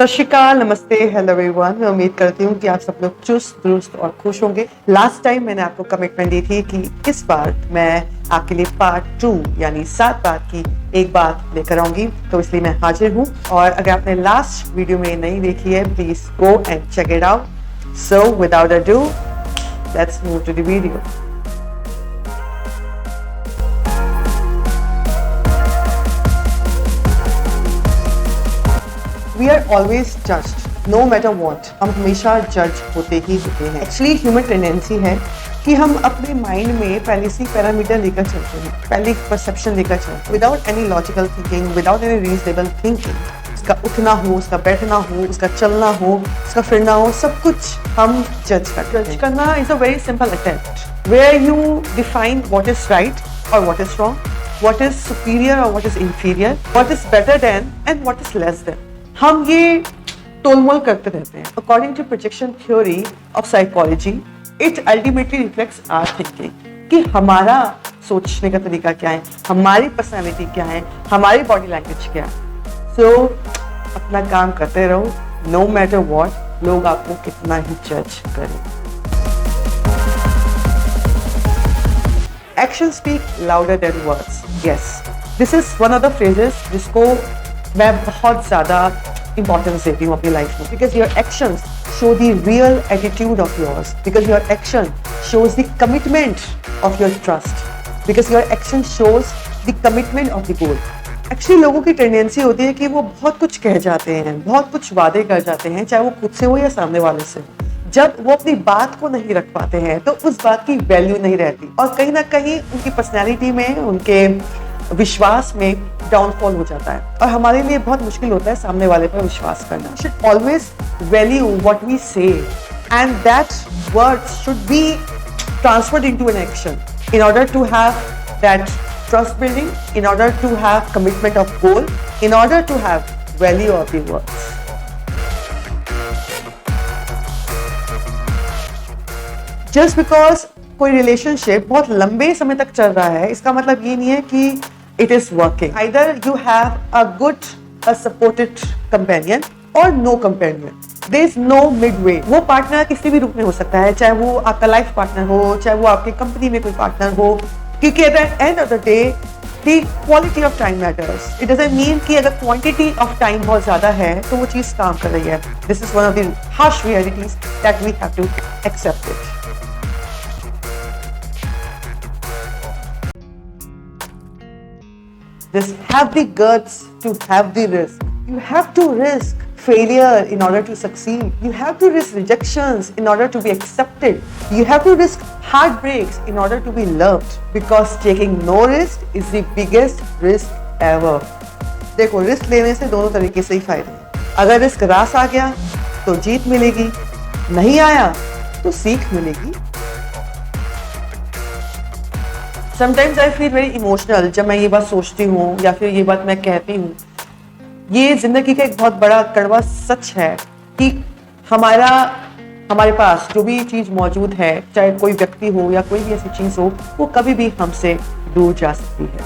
सत श्री अकाल, नमस्ते, हेलो एवरीवन। मैं उम्मीद करती हूँ कि आप सब लोग चुस्त दुरुस्त और खुश होंगे। लास्ट टाइम मैंने आपको कमिटमेंट दी थी कि इस बार मैं आपके लिए पार्ट 2 यानी 7 बात की एक बात लेकर आऊंगी, तो इसलिए मैं हाजिर हूँ। और अगर आपने लास्ट वीडियो में नहीं देखी है, please go and check it out. So without ado, let's move to the video. We are always judged, no matter what. हम हमेशा जज होते ही होते हैं। एक्चुअली ह्यूमन टेंडेंसी है कि हम अपने माइंड में पहले से पैरामीटर लेकर चलते हैं, पहले परसेप्शन लेकर चलते हैं, without any logical thinking, without any reasonable thinking. उसका उठना हो, उसका बैठना हो, उसका चलना हो, उसका फिरना हो, सब कुछ हम जज करते हैं। जज करना is a very simple attempt where you define what is right और what is wrong, what is superior और what is inferior, what is better than and what is less than. हम ये तोलमोल करते रहते हैं। According to projection theory of psychology, it ultimately reflects our thinking कि हमारा सोचने का तरीका क्या है, हमारी पर्सनालिटी क्या है, हमारी बॉडी लैंग्वेज क्या है। सो अपना काम करते रहो, नो मैटर व्हाट लोग आपको कितना ही जज करें। Action speak louder than words. Yes, this is one of the phrases जिसको मैं बहुत ज्यादा इंपॉर्टेंस देती हूँ अपनी लाइफ में, because your actions show the real attitude of yours, because your action shows the commitment of your trust, because your action shows the commitment of the goal. Actually लोगों की टेंडेंसी होती है कि वो बहुत कुछ कह जाते हैं, बहुत कुछ वादे कर जाते हैं, चाहे वो खुद से हो या सामने वाले से। जब वो अपनी बात को नहीं रख पाते हैं तो उस बात की वैल्यू नहीं रहती और कहीं ना कहीं उनकी पर्सनैलिटी में, उनके विश्वास में डाउनफॉल हो जाता है और हमारे लिए बहुत मुश्किल होता है सामने वाले पर विश्वास करना। We should always value what we say and that words should be transferred into an action in order to have that trust building, in order to have commitment of goal, in order to have value of the words. Just because कोई relationship बहुत लंबे समय तक चल रहा है, इसका मतलब ये नहीं है कि it is working. Either you have a good, a supported companion or no companion. There is no midway. वो पार्टनर किसी भी रूप में हो सकता है, चाहे वो आपका लाइफ पार्टनर हो, चाहे वो आपकी कंपनी में कोई पार्टनर हो, क्योंकि at the end of the day, the quality of time matters. It doesn't mean कि अगर quantity of time बहुत ज़्यादा है तो वो चीज़ काम कर रही है. This is one of the harsh realities that we have to accept it. Just have the guts to have the risk. You have to risk failure in order to succeed. You have to risk rejections in order to be accepted. You have to risk heartbreaks in order to be loved. Because taking no risk is the biggest risk ever. देखो, risk लेने से दोनों तरीके से ही फायदे हैं। अगर risk रास आ गया तो जीत मिलेगी, नहीं आया तो सीख मिलेगी। Sometimes I feel very emotional जब मैं ये बात सोचती हूँ या फिर ये बात मैं कहती हूँ। ये जिंदगी का एक बहुत बड़ा कड़वा सच है कि हमारे पास जो भी चीज मौजूद है, चाहे कोई व्यक्ति हो या कोई भी ऐसी चीज हो, वो कभी भी हमसे दूर जा सकती है,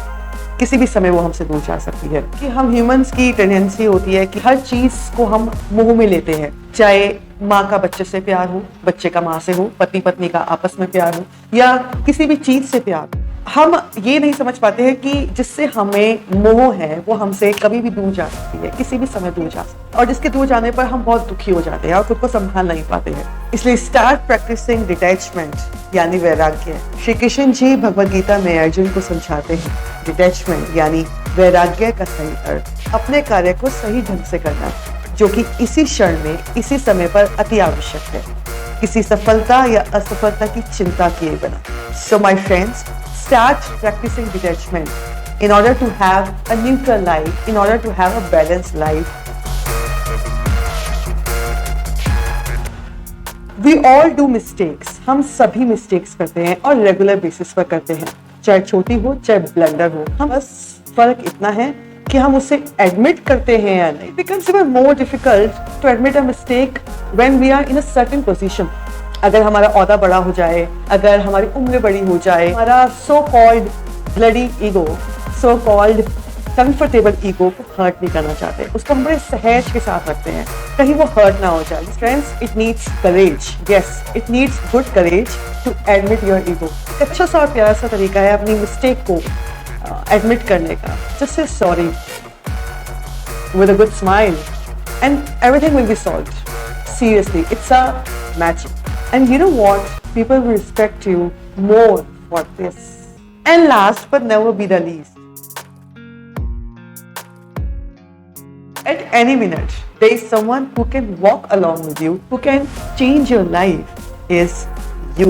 किसी भी समय वो हमसे दूर जा सकती है। कि हम ह्यूमंस की टेंडेंसी होती है कि हर चीज को हम मुंह में लेते हैं, चाहे माँ का बच्चे से प्यार हो, बच्चे का माँ से हो, पति पत्नी का आपस में प्यार हो या किसी भी चीज से प्यार हो। हम ये नहीं समझ पाते हैं कि जिससे हमें मोह है वो हमसे कभी भी दूर जा सकती है, किसी भी समय दूर जा सकती है, और जिसके दूर जाने पर हम बहुत दुखी हो जाते हैं और खुद को संभाल नहीं पाते हैं। इसलिए स्टार्ट प्रैक्टिसिंग डिटैचमेंट यानी वैराग्य। श्री कृष्ण जी भगवद गीता में अर्जुन को समझाते हैं डिटैचमेंट यानी वैराग्य का सही अर्थ अपने कार्य को सही ढंग से करना, जो कि इसी क्षण में, इसी समय पर अति आवश्यक है, किसी सफलता या असफलता की चिंता किए बिना। So my friends, start practicing detachment in order to have a neutral life, in order to have a balanced life. We all do mistakes. हम सभी mistakes करते हैं और regular basis पर करते हैं, चाहे छोटी हो चाहे ब्लंडर हो। हम बस फर्क इतना है कि हम उसे admit करते हैं या नहीं। It becomes even more difficult to admit a mistake when we are in a certain position. अगर हमारा औहदा बड़ा हो जाए, अगर हमारी उम्र बड़ी हो जाए, हमारा so called bloody ego, so called comfortable ego को हर्ट नहीं करना चाहते, उसको हम बड़े सहज के साथ रखते हैं, कहीं वो हर्ट ना हो जाए। Friends, it needs courage, yes it needs good courage to admit your ego. एक अच्छा सा और प्यारा सा तरीका है अपनी मिस्टेक को एडमिट करने का। Just say sorry with a good smile and everything will be solved. Seriously, it's a magic. And you know what? People will respect you more for this. And last but never be the least, at any minute, there is someone who can walk along with you, who can change your life, is you.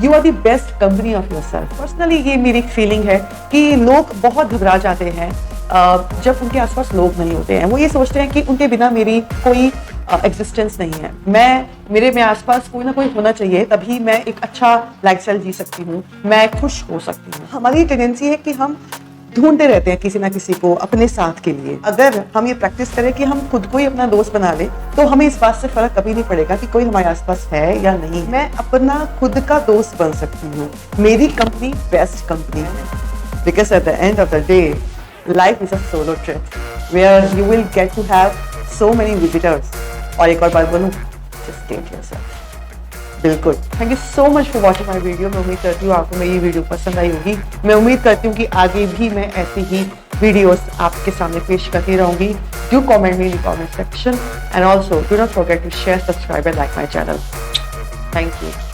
You are the best company of yourself. Personally, ये मेरी feeling है कि लोग बहुत घबरा जाते हैं जब उनके आसपास लोग नहीं होते हैं। वो ये सोचते हैं कि उनके बिना मेरी कोई एग्जिस्टेंस नहीं है, मेरे आसपास कोई ना कोई होना चाहिए, तभी मैं एक अच्छा लाइफस्टाइल जी सकती हूँ, मैं खुश हो सकती हूँ। हमारी टेंडेंसी है कि हम ढूंढते रहते हैं किसी ना किसी को अपने साथ के लिए। अगर हम ये प्रैक्टिस करें कि हम खुद को ही अपना दोस्त बना ले, तो हमें इस बात से फर्क कभी नहीं पड़ेगा कि कोई हमारे आसपास है या नहीं। मैं अपना खुद का दोस्त बन सकती हूँ। मेरी कंपनी बेस्ट कंपनी है, because at the end of the day life is a solo trip where you will get to have so many visitors. और एक और बात बोलूं, just date yourself. बिल्कुल। Thank you so much for watching my video. मैं उम्मीद करती हूँ आपको मेरी वीडियो पसंद आई होगी। मैं उम्मीद करती हूँ कि आगे भी मैं ऐसी ही वीडियोस आपके सामने पेश करती रहूंगी। Do comment me in the comment section and also do not forget to share, subscribe and like my channel. Thank you.